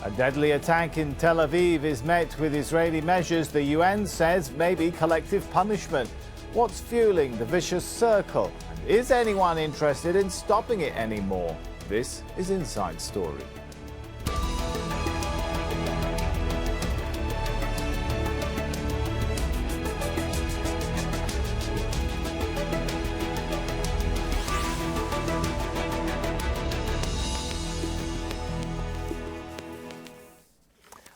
A deadly attack in Tel Aviv is met with Israeli measures the UN says may be collective punishment. What's fueling the vicious circle? And is anyone interested in stopping it anymore? This is Inside Story.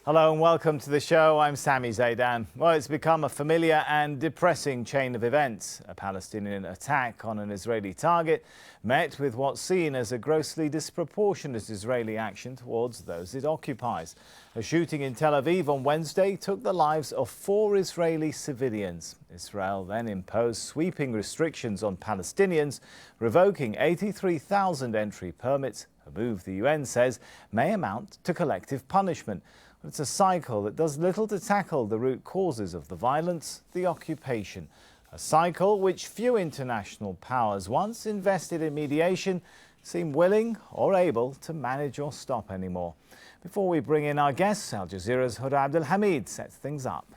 Hello and welcome to the show. I'm Sami Zeidan. Well, it's become a familiar and depressing chain of events. A Palestinian attack on an Israeli target met with what's seen as a grossly disproportionate Israeli action towards those it occupies. A shooting in Tel Aviv on Wednesday took the lives of 4 Israeli civilians. Israel then imposed sweeping restrictions on Palestinians, revoking 83,000 entry permits, a move the UN says may amount to collective punishment. It's a cycle that does little to tackle the root causes of the violence, the occupation. A cycle which few international powers, once invested in mediation, seem willing or able to manage or stop anymore. Before we bring in our guests, Al Jazeera's Huda Abdelhamid sets things up.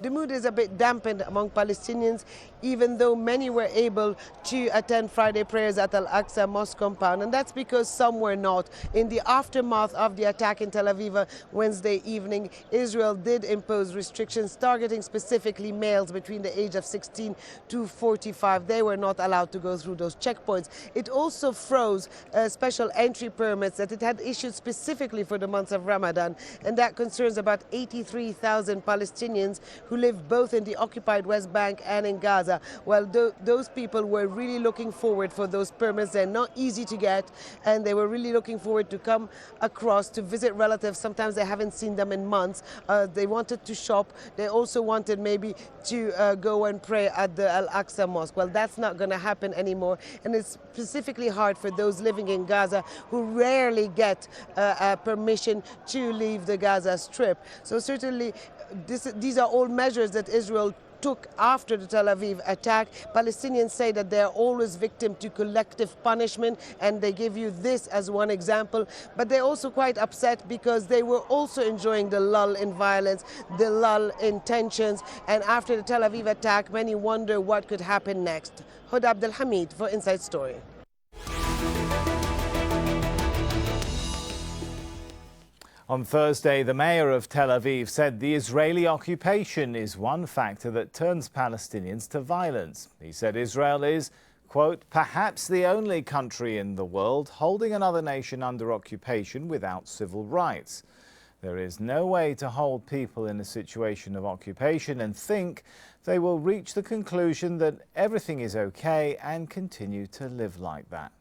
The mood is a bit dampened among Palestinians, even though many were able to attend Friday prayers at Al-Aqsa Mosque compound, and that's because some were not. In the aftermath of the attack in Tel Aviv Wednesday evening, Israel did impose restrictions targeting specifically males between the age of 16 to 45. They were not allowed to go through those checkpoints. It also froze special entry permits that it had issued specifically for the months of Ramadan, and that concerns about 83,000 Palestinians who live both in the occupied West Bank and in Gaza. Well, those people were really looking forward for those permits. They're not easy to get, and they were really looking forward to come across to visit relatives. Sometimes they haven't seen them in months. They wanted to shop. They also wanted maybe to go and pray at the Al-Aqsa Mosque. Well, that's not going to happen anymore, and it's specifically hard for those living in Gaza who rarely get permission to leave the Gaza Strip. So certainly these are all measures that Israel took after the Tel Aviv attack. Palestinians say that they are always victim to collective punishment, and they give you this as one example. But they're also quite upset because they were also enjoying the lull in violence, the lull in tensions, and after the Tel Aviv attack, many wonder what could happen next. Huda Abdelhamid for Inside Story. On Thursday, the mayor of Tel Aviv said the Israeli occupation is one factor that turns Palestinians to violence. He said Israel is, quote, perhaps the only country in the world holding another nation under occupation without civil rights. There is no way to hold people in a situation of occupation and think they will reach the conclusion that everything is okay and continue to live like that.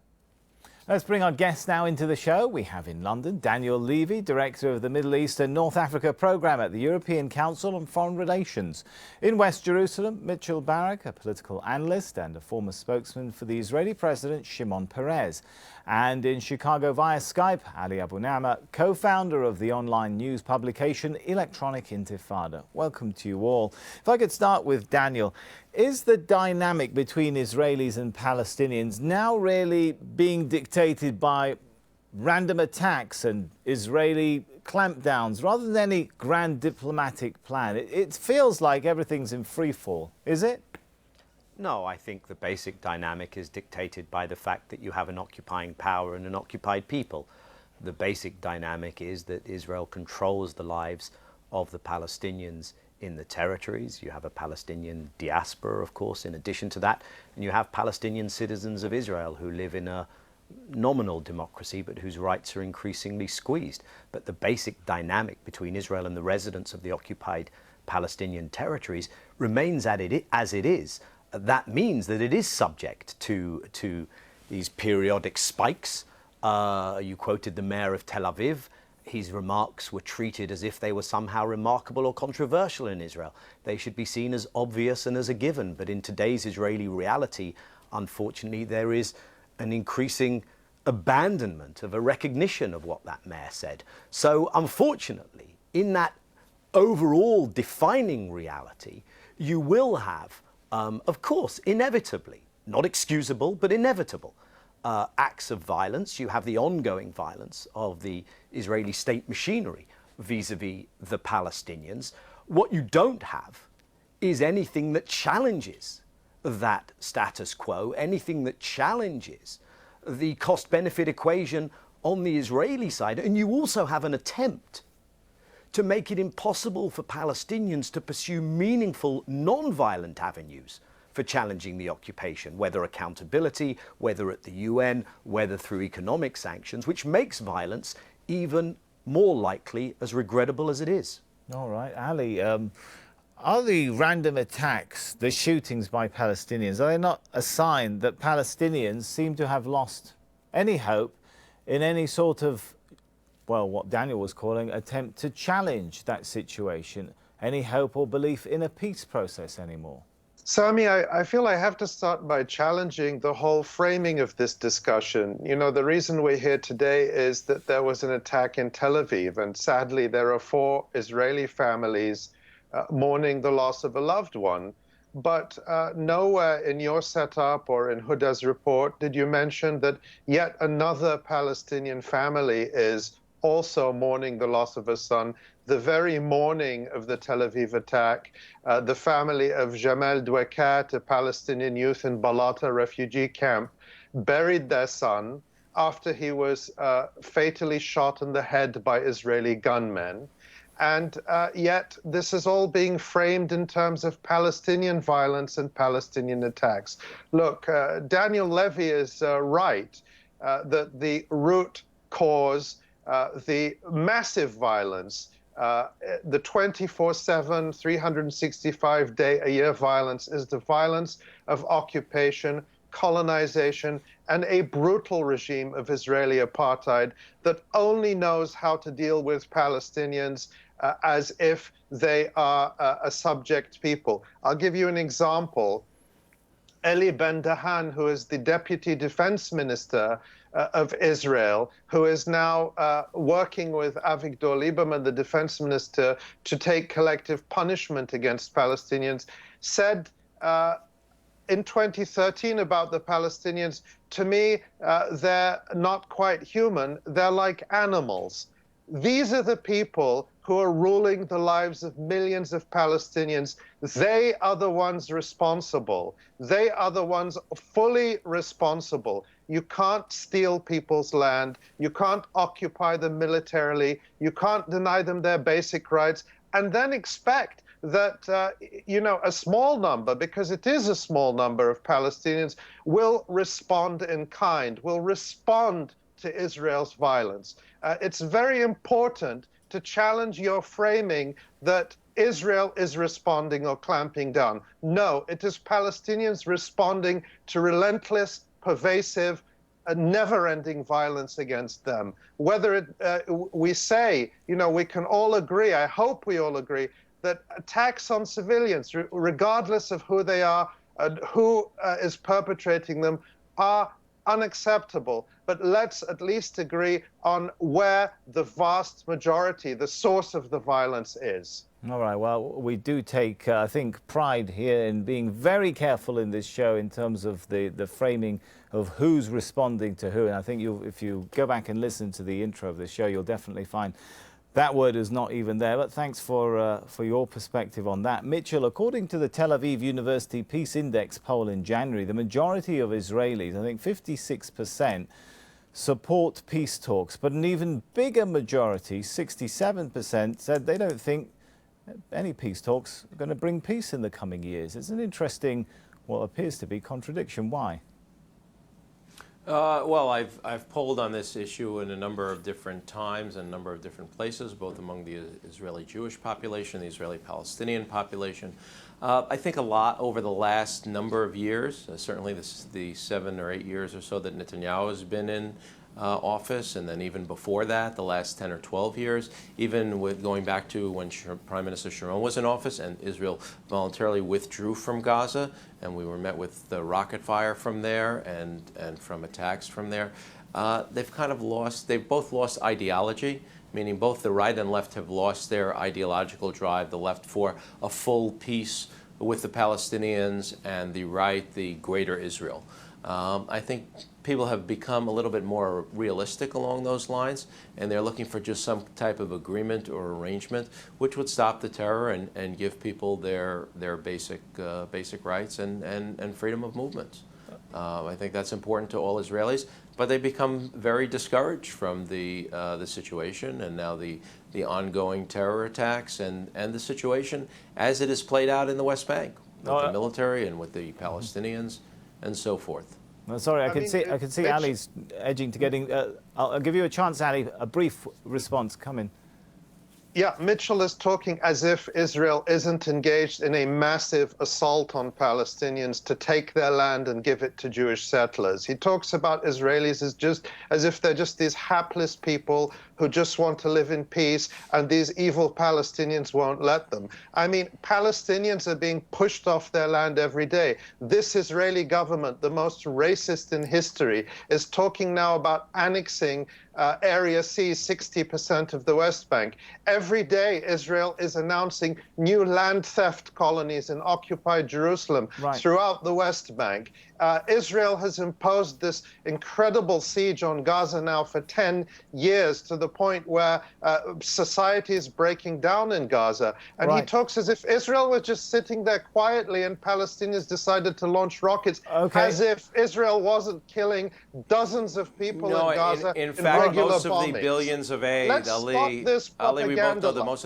Let's bring our guests now into the show. We have in London Daniel Levy, Director of the Middle East and North Africa Programme at the European Council on Foreign Relations. In West Jerusalem, Mitchell Barak, a political analyst and a former spokesman for the Israeli President Shimon Peres. And in Chicago via Skype, Ali Abunimah, co-founder of the online news publication Electronic Intifada. Welcome to you all. If I could start with Daniel, is the dynamic between Israelis and Palestinians now really being dictated by random attacks and Israeli clampdowns rather than any grand diplomatic plan? It feels like everything's in free fall, is it? No, I think the basic dynamic is dictated by the fact that you have an occupying power and an occupied people. The basic dynamic is that Israel controls the lives of the Palestinians in the territories. You have a Palestinian diaspora, of course, in addition to that, and you have Palestinian citizens of Israel who live in a nominal democracy but whose rights are increasingly squeezed. But the basic dynamic between Israel and the residents of the occupied Palestinian territories remains as it is. That means that it is subject to these periodic spikes. You quoted the mayor of Tel Aviv. His remarks were treated as if they were somehow remarkable or controversial in Israel. They should be seen as obvious and as a given. But in today's Israeli reality, unfortunately, there is an increasing abandonment of a recognition of what that mayor said. So unfortunately, in that overall defining reality, you will have, of course, inevitably, not excusable, but inevitable, acts of violence. You have the ongoing violence of the Israeli state machinery vis-a-vis the Palestinians. What you don't have is anything that challenges that status quo, anything that challenges the cost-benefit equation on the Israeli side. And you also have an attempt to make it impossible for Palestinians to pursue meaningful non-violent avenues for challenging the occupation, whether accountability, whether at the UN, whether through economic sanctions, which makes violence even more likely, as regrettable as it is. All right, Ali, are the random attacks, the shootings by Palestinians, are they not a sign that Palestinians seem to have lost any hope in any sort of, well, what Daniel was calling attempt to challenge that situation, any hope or belief in a peace process anymore? Sami, I feel I have to start by challenging the whole framing of this discussion. You know, the reason we're here today is that there was an attack in Tel Aviv, and sadly there are 4 Israeli families mourning the loss of a loved one. But nowhere in your setup or in Huda's report did you mention that yet another Palestinian family is also mourning the loss of a son. The very morning of the Tel Aviv attack, the family of Jamal Dwekat, a Palestinian youth in Balata refugee camp, buried their son after he was fatally shot in the head by Israeli gunmen. And yet this is all being framed in terms of Palestinian violence and Palestinian attacks. Look, Daniel Levy is right that the root cause, the massive violence, the 24/7, 365-day-a-year violence is the violence of occupation, colonization, and a brutal regime of Israeli apartheid that only knows how to deal with Palestinians as if they are a subject people. I'll give you an example. Eli Ben-Dahan, who is the Deputy Defense Minister of Israel, who is now working with Avigdor Lieberman, the Defense Minister, to take collective punishment against Palestinians, said in 2013 about the Palestinians, to me, they're not quite human, they're like animals. These are the people who are ruling the lives of millions of Palestinians. They are the ones responsible. They are the ones fully responsible. You can't steal people's land. You can't occupy them militarily. You can't deny them their basic rights and then expect that, you know, a small number, because it is a small number of Palestinians, will respond in kind, will respond to Israel's violence. It's very important to challenge your framing that Israel is responding or clamping down. No, it is Palestinians responding to relentless, pervasive, never-ending violence against them. Whether we say, you know, we can all agree, I hope we all agree, that attacks on civilians, regardless of who they are and who is perpetrating them, are unacceptable. But let's at least agree on where the vast majority, the source of the violence is. All right, well, we do take, I think, pride here in being very careful in this show in terms of the framing of who's responding to who. And I think if you go back and listen to the intro of the show, you'll definitely find that word is not even there. But thanks for your perspective on that. Mitchell, according to the Tel Aviv University Peace Index poll in January, the majority of Israelis, I think 56%, support peace talks. But an even bigger majority, 67%, said they don't think any peace talks are going to bring peace in the coming years. It's an interesting, what appears to be contradiction. Why? Well, I've polled on this issue in a number of different times and a number of different places, both among the Israeli Jewish population, the Israeli Palestinian population. I think a lot over the last number of years, certainly the 7 or 8 years or so that Netanyahu has been in office, and then even before that, the last 10 or 12 years, even with going back to when Prime Minister Sharon was in office and Israel voluntarily withdrew from Gaza, and we were met with the rocket fire from there and from attacks from there. They've both lost ideology, meaning both the right and left have lost their ideological drive, the left for a full peace with the Palestinians and the right, the greater Israel. I think people have become a little bit more realistic along those lines, and they're looking for just some type of agreement or arrangement which would stop the terror and give people their basic rights and freedom of movement. I think that's important to all Israelis, but they become very discouraged from the situation and now the ongoing terror attacks and the situation as it is played out in the West Bank with the military and with the Palestinians and so forth. No, sorry, I can see Ali's edging to getting. I'll give you a chance, Ali. A brief response. Come in. Yeah, Mitchell is talking as if Israel isn't engaged in a massive assault on Palestinians to take their land and give it to Jewish settlers. He talks about Israelis as if they're just these hapless people who just want to live in peace, and these evil Palestinians won't let them. I mean, Palestinians are being pushed off their land every day. This Israeli government, the most racist in history, is talking now about annexing Area C, 60% of the West Bank. Every day, Israel is announcing new land theft colonies in occupied Jerusalem throughout the West Bank. Israel has imposed this incredible siege on Gaza now for 10 years, to the point where society is breaking down in Gaza. And he talks as if Israel was just sitting there quietly and Palestinians decided to launch rockets, as if Israel wasn't killing dozens of people in Gaza. In fact, most of bombings. the billions of aid, Let's stop this propaganda. we both know that most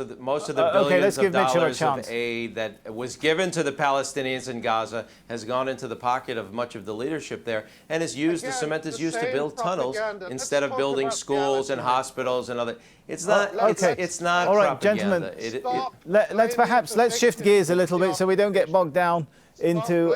of the billions of dollars of aid that was given to the Palestinians in Gaza has gone into the pocket of much of the leadership there, and is used. The cement is used to build tunnels instead of building schools and hospitals and other. It's not. It's not. All right, propaganda. gentlemen. Let's shift gears a little bit so we don't get bogged down into.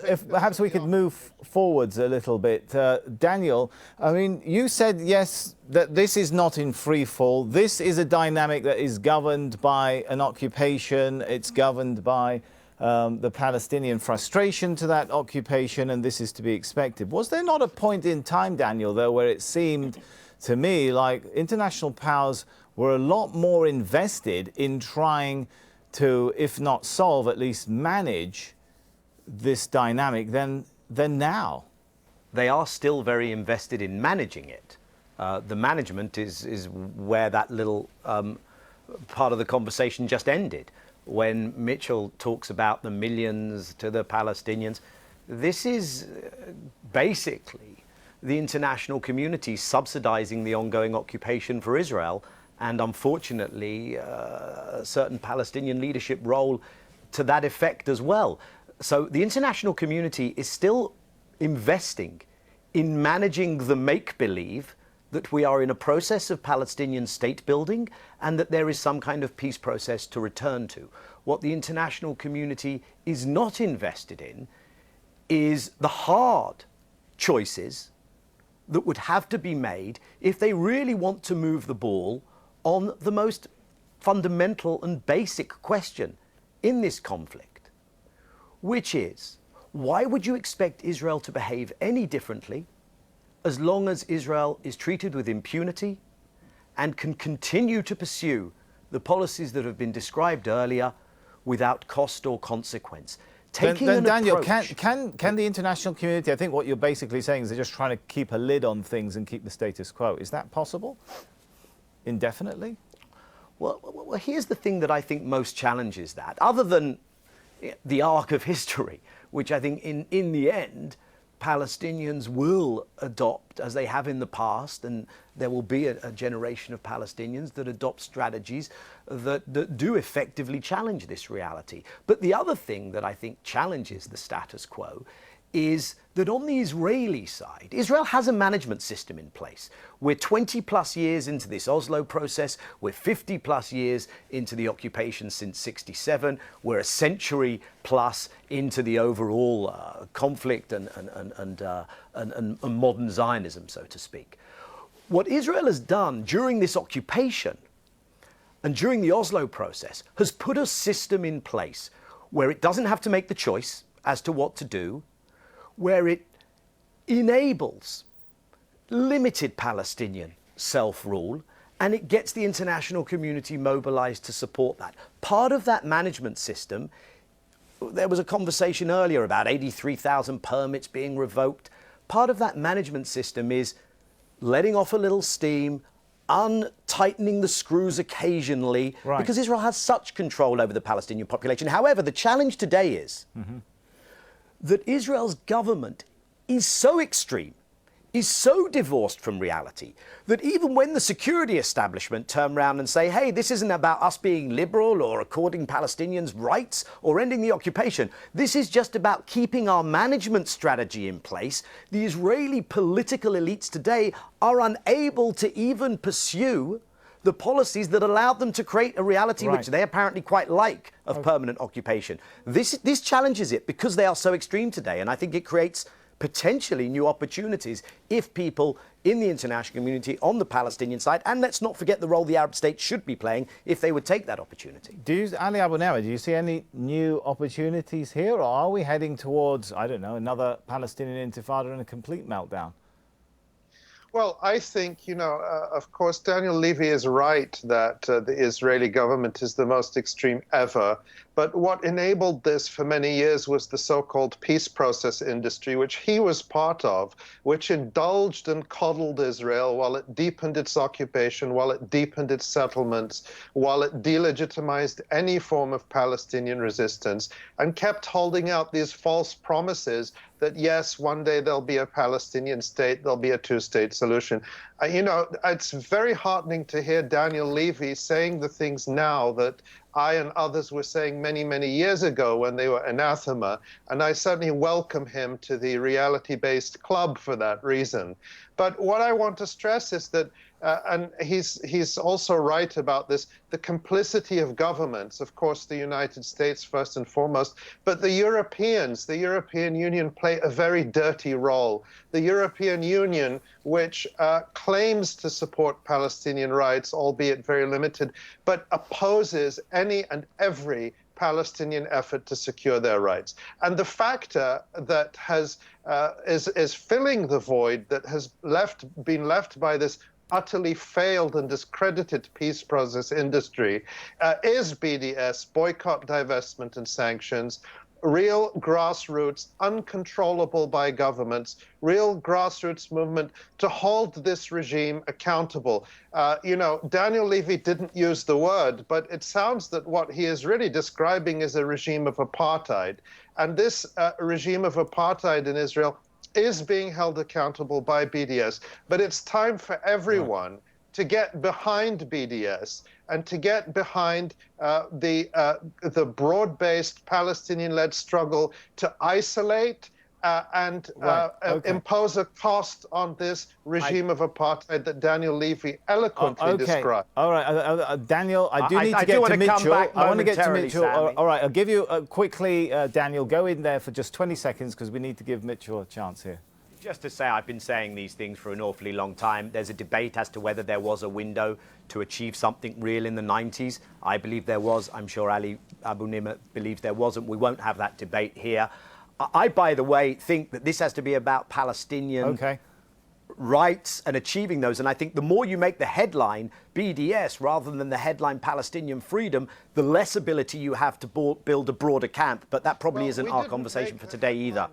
If perhaps we could move forwards a little bit. Daniel, I mean, you said yes that this is not in free fall. This is a dynamic that is governed by an occupation. It's governed by the Palestinian frustration to that occupation, and this is to be expected. Was there not a point in time, Daniel, though, where it seemed to me like international powers were a lot more invested in trying to, if not solve, at least manage this dynamic than now? They are still very invested in managing it. The management is where that little part of the conversation just ended. When Mitchell talks about the millions to the Palestinians, this is basically the international community subsidizing the ongoing occupation for Israel, and unfortunately a certain Palestinian leadership role to that effect as well. So the international community is still investing in managing the make-believe that we are in a process of Palestinian state building and that there is some kind of peace process to return to. What the international community is not invested in is the hard choices that would have to be made if they really want to move the ball on the most fundamental and basic question in this conflict, which is, why would you expect Israel to behave any differently as long as Israel is treated with impunity and can continue to pursue the policies that have been described earlier without cost or consequence? Then Daniel, can the international community, I think what you're basically saying is they're just trying to keep a lid on things and keep the status quo. Is that possible indefinitely? Well, here's the thing that I think most challenges that, other than the arc of history, which I think in the end, Palestinians will adopt, as they have in the past, and there will be a generation of Palestinians that adopt strategies that do effectively challenge this reality. But the other thing that I think challenges the status quo is that on the Israeli side, Israel has a management system in place. We're 20 plus years into this Oslo process. We're 50 plus years into the occupation since '67. We're a century plus into the overall conflict and modern Zionism, so to speak. What Israel has done during this occupation and during the Oslo process has put a system in place where it doesn't have to make the choice as to what to do, where it enables limited Palestinian self-rule, and it gets the international community mobilized to support that. Part of that management system, there was a conversation earlier about 83,000 permits being revoked. part of that management system is letting off a little steam, untightening the screws occasionally, because Israel has such control over the Palestinian population. However, the challenge today is that Israel's government is so extreme, is so divorced from reality, that even when the security establishment turn around and say, hey, this isn't about us being liberal or according Palestinians' rights or ending the occupation, this is just about keeping our management strategy in place, the Israeli political elites today are unable to even pursue the policies that allowed them to create a reality which they apparently quite like of permanent occupation. This challenges it because they are so extreme today, and I think it creates potentially new opportunities if people in the international community on the Palestinian side, and let's not forget the role the Arab states should be playing, if they would take that opportunity. Ali Abunimah, do you see any new opportunities here, or are we heading towards, I don't know, another Palestinian Intifada and a complete meltdown? Well, I think, of course, Daniel Levy is right that the Israeli government is the most extreme ever. But what enabled this for many years was the so-called peace process industry, which he was part of, which indulged and coddled Israel while it deepened its occupation, while it deepened its settlements, while it delegitimized any form of Palestinian resistance, and kept holding out these false promises that, yes, one day there'll be a Palestinian state, there'll be a two-state solution. It's very heartening to hear Daniel Levy saying the things now that I and others were saying many, many years ago when they were anathema, and I certainly welcome him to the reality-based club for that reason. But what I want to stress is that, and he's also right about this, the complicity of governments, of course, the United States first and foremost, but the Europeans, the European Union play a very dirty role. The European Union, which claims to support Palestinian rights, albeit very limited, but opposes any and every Palestinian effort to secure their rights. And the factor that is filling the void that has been left by this utterly failed and discredited peace process industry is BDS, boycott, divestment, and sanctions. Real grassroots, uncontrollable by governments, real grassroots movement to hold this regime accountable. Daniel Levy didn't use the word, but it sounds that what he is really describing is a regime of apartheid. And this regime of apartheid in Israel is being held accountable by BDS. But it's time for everyone to get behind BDS and to get behind the broad-based Palestinian-led struggle to isolate and impose a cost on this regime of apartheid that Daniel Levy eloquently described. All right, Daniel, I do need to get to Mitchell. I want to get to Mitchell. All right, I'll give you quickly, Daniel, go in there for just 20 seconds because we need to give Mitchell a chance here. Just to say, I've been saying these things for an awfully long time. There's a debate as to whether there was a window to achieve something real in the 90s. I believe there was. I'm sure Ali Abunimah believes there wasn't. We won't have that debate here. I, by the way, think that this has to be about Palestinian rights and achieving those. And I think the more you make the headline BDS rather than the headline Palestinian freedom, the less ability you have to build a broader camp. But that probably isn't our conversation for today either.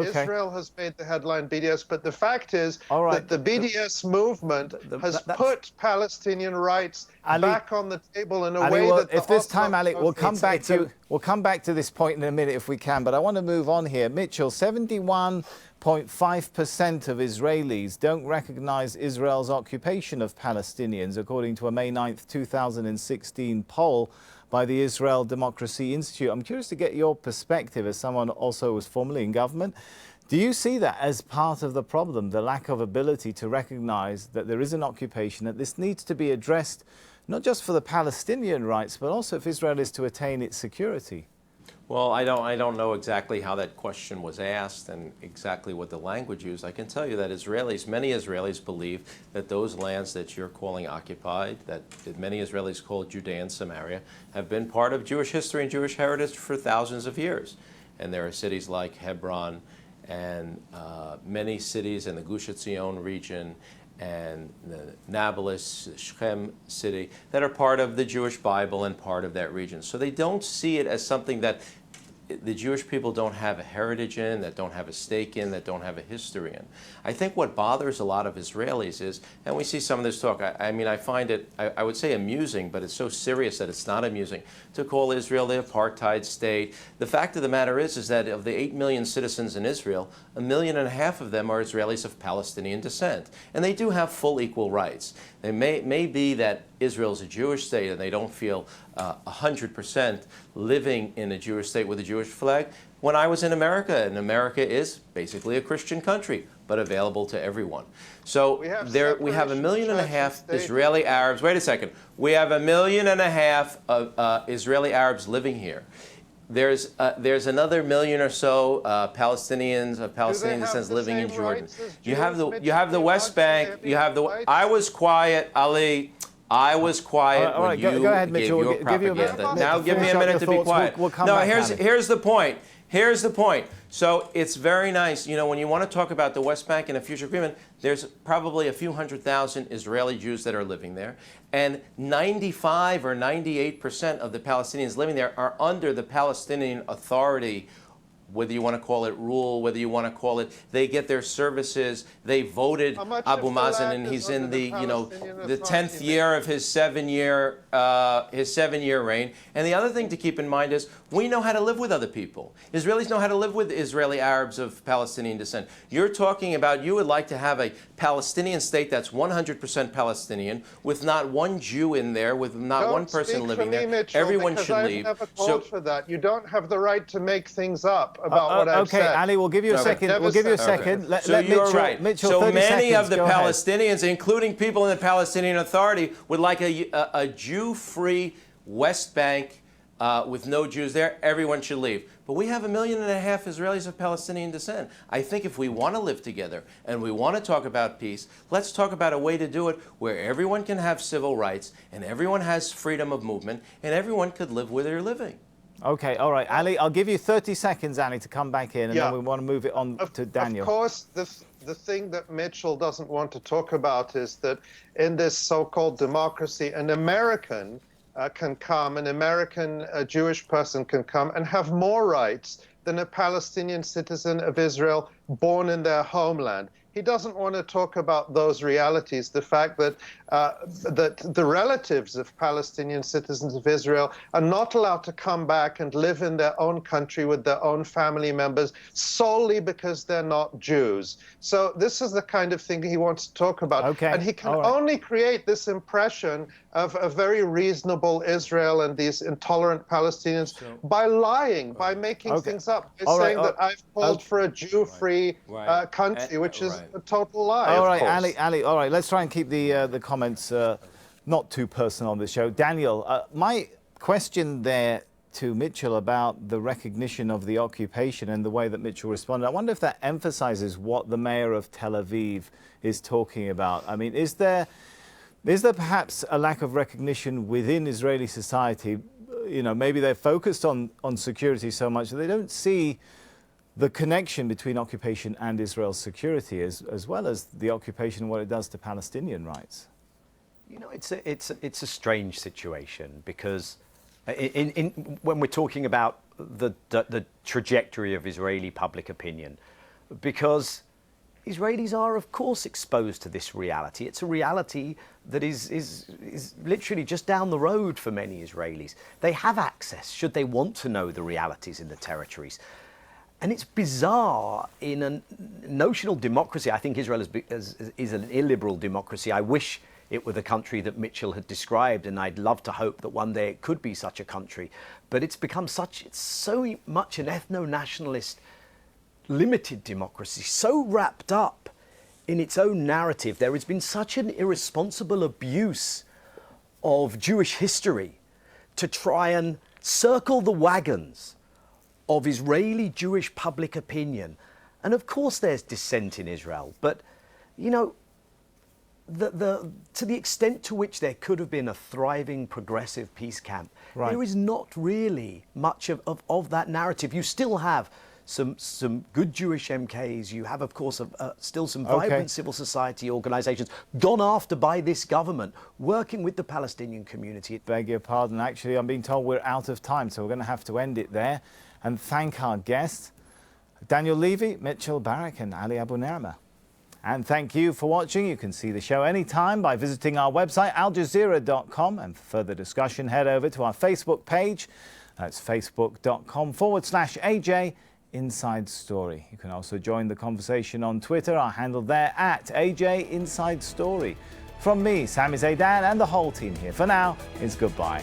Israel has made the headline BDS, but the fact is that the BDS movement has put Palestinian rights back on the table in a way that... If this time, Ali, we'll come back to this point in a minute if we can, but I want to move on here. Mitchell, 71.5% of Israelis don't recognize Israel's occupation of Palestinians, according to a May 9th, 2016 poll by the Israel Democracy Institute. I'm curious to get your perspective as someone also who was formerly in government. Do you see that as part of the problem, the lack of ability to recognize that there is an occupation, that this needs to be addressed not just for the Palestinian rights, but also if Israel is to attain its security? Well, I don't know exactly how that question was asked and exactly what the language used. I can tell you that many Israelis believe that those lands that you're calling occupied, that many Israelis call Judea and Samaria, have been part of Jewish history and Jewish heritage for thousands of years. And there are cities like Hebron and many cities in the Gush Etzion region and the Nablus, Shechem city, that are part of the Jewish Bible and part of that region. So they don't see it as something that the Jewish people don't have a heritage in, that don't have a stake in, that don't have a history in. I think what bothers a lot of Israelis is, and we see some of this talk, I mean, I find it, I would say amusing, but it's so serious that it's not amusing, to call Israel the apartheid state. The fact of the matter is that of the 8 million citizens in Israel, 1.5 million of them are Israelis of Palestinian descent. And they do have full equal rights. It may be that Israel's a Jewish state and they don't feel 100% living in a Jewish state with a Jewish flag. When I was in America, and America is basically a Christian country, but available to everyone. So we have 1.5 million Israeli Arabs. Wait a second. We have 1.5 million of Israeli Arabs living here. There's another 1 million or so Palestinians of Palestinian descent living in Jordan. You have the West Bank. You have the. I was quiet, Ali. I was quiet when you go ahead, gave Mitchell. your propaganda. Now give me a Finish up minute your to be thoughts. quiet. We'll come No, back, here's the point. Here's the point. So it's very nice, you know, when you want to talk about the West Bank and a future agreement, there's probably a few 100,000 Israeli Jews that are living there. And 95 or 98% of the Palestinians living there are under the Palestinian Authority, whether you want to call it rule, whether you want to call it, they get their services. They voted Abu Mazen, and he's in the, you know, the 10th year of his 7-year reign. And the other thing to keep in mind is we know how to live with other people. Israelis know how to live with Israeli Arabs of Palestinian descent. You're talking about you would like to have a Palestinian state that's 100% Palestinian, with not one Jew in there, with not one person living there. Mitchell, everyone should leave. I've never called for that. You don't have the right to make things up about what I've said. Okay, Ali, we'll give you a second. We'll give you a second. Okay. So you're right. Mitchell, so 30 many seconds. of the Palestinians, including people in the Palestinian Authority, would like a Jew-free West Bank with no Jews there. Everyone should leave. But we have 1.5 million Israelis of Palestinian descent. I think if we want to live together and we want to talk about peace, let's talk about a way to do it where everyone can have civil rights and everyone has freedom of movement and everyone could live where they're living. Okay, all right. Ali, I'll give you 30 seconds, Ali, to come back in, and then we want to move it on to Daniel. Of course, the thing that Mitchell doesn't want to talk about is that in this so-called democracy, an American can come, an American Jewish person can come and have more rights than a Palestinian citizen of Israel born in their homeland. He doesn't want to talk about those realities, the fact that that the relatives of Palestinian citizens of Israel are not allowed to come back and live in their own country with their own family members solely because they're not Jews. So this is the kind of thing he wants to talk about. Okay. And he can only create this impression of a very reasonable Israel and these intolerant Palestinians by lying, by making things up, by saying that I've called for a Jew-free country, which is a total lie. All right, Ali, all right, let's try and keep the comments not too personal on this show. Daniel, my question there to Mitchell about the recognition of the occupation and the way that Mitchell responded, I wonder if that emphasizes what the mayor of Tel Aviv is talking about. I mean, is there perhaps a lack of recognition within Israeli society? You know, maybe they're focused on security so much that they don't see the connection between occupation and Israel's security, as well as the occupation and what it does to Palestinian rights. You know, it's a strange situation because when we're talking about the trajectory of Israeli public opinion, because Israelis are, of course, exposed to this reality. It's a reality that is literally just down the road for many Israelis. They have access, should they want to know the realities in the territories. And it's bizarre in a notional democracy. I think Israel is an illiberal democracy. I wish it were the country that Mitchell had described, and I'd love to hope that one day it could be such a country. But it's become it's so much an ethno-nationalist, limited democracy, so wrapped up in its own narrative. There has been such an irresponsible abuse of Jewish history to try and circle the wagons of Israeli Jewish public opinion. And of course there's dissent in Israel, but you know, to the extent to which there could have been a thriving progressive peace camp, there is not really much of that narrative. You still have some good Jewish MKs. You have, of course, still some vibrant civil society organizations gone after by this government, working with the Palestinian community. Beg your pardon, actually, I'm being told we're out of time, so we're going to have to end it there. and thank our guests, Daniel Levy, Mitchell Barak and Ali Abunimah. And thank you for watching. You can see the show anytime by visiting our website, aljazeera.com. And for further discussion, head over to our Facebook page. That's facebook.com/AJ Inside Story. You can also join the conversation on Twitter. Our handle there @AJ Inside Story. From me, Sami, Zeidan, and the whole team here for now is goodbye.